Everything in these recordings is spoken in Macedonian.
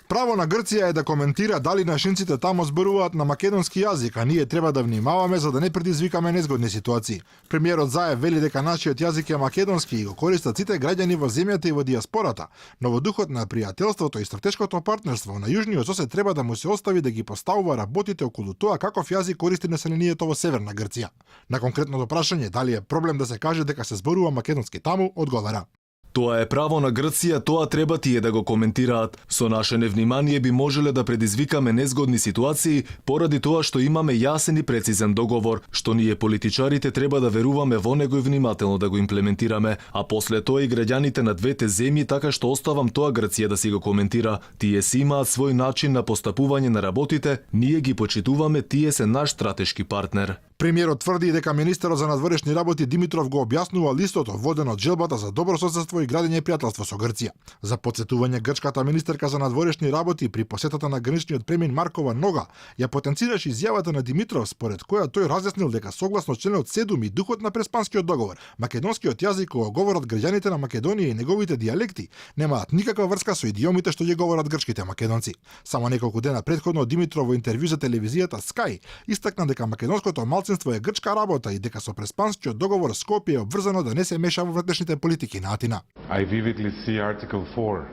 Право на Грција е да коментира дали нашинците таму зборуваат на македонски јазик, а ние треба да внимаваме за да не предизвикаме незгодни ситуации. Премиерот Заев вели дека нашиот јазик е македонски и го користат сите граѓани во земјата и во диаспората, но во духот на пријателството и стратешкото партнерство на Јужниот сосед треба да му се остави да ги поставува работите околу тоа каков јазик користи населението во Северна Грција. На конкретното прашање дали е проблем да се каже дека се зборува македонски таму, одговара: Тоа е право на Грција, тоа треба тие да го коментираат. Со наше невнимание би можеле да предизвикаме незгодни ситуации поради тоа што имаме јасен и прецизен договор, што ние политичарите треба да веруваме во него и внимателно да го имплементираме, а после тоа и граѓаните на двете земји, така што оставам тоа Грција да си го коментира. Тие си имаат свој начин на постапување на работите, ние ги почитуваме, тие се наш стратешки партнер. Премиерот тврди дека министерот за надворешни работи Димитров го објаснува листото воден од желбата за добро соседство и градење пријателство со Грција. За потсетување, грчката министерка за надворешни работи при посетата на граничниот премин Маркова Нога ја потенцираше изјавата на Димитров според која тој разјаснил дека согласно членот 7 и духот на Преспанскиот договор, македонскиот јазик кој говорат граѓаните на Македонија и неговите дијалекти немаат никаква врска со идиомите што ги говорат грчките македонци. Само неколку дена претходно Димитров во интервју за телевизијата Sky истакна дека македонското малцинство е грчка работа и дека со Преспанскиот договор Скопје е обврзано да не се меша во внатрешните политики на Атина. I vividly see Article 4,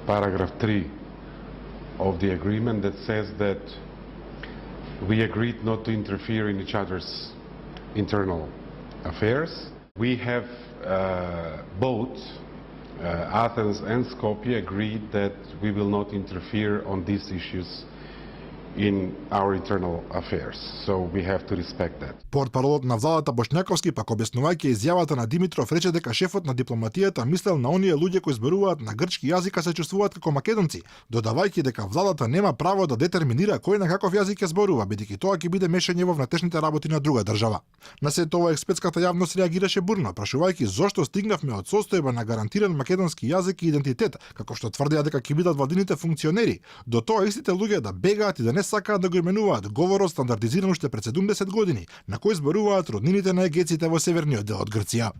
Paragraph 3 of the agreement that says that we agreed not to interfere in each other's internal affairs. We have both Athens and Skopje agreed that we will not interfere on these issues in our internal affairs. So we have to respect that. Портпаролот на владата Бошњаковски пак објаснувајќи изјавата на Димитров рече дека шефот на дипломатијата мислел на оние луѓе кои зборуваат на грчки јазик се чувствуваат како македонци, додавајќи дека владата нема право да детерминира кој на каков јазик ќе зборува, бидејќи тоа ќе биде мешање во внатрешните работи на друга држава. На сето тоа експертската јавност реагираше бурно, прашувајќи зошто стигнавме од состојба на гарантиран македонски јазик и идентитет, како што тврдеа дека ќе бидат владините функционери, до тоа истите луѓе да бегаат и да не сакаат да го именуваат говорот стандардизиран уште пред 70 години, на кој зборуваат роднините на егеците во северниот дел од Грција.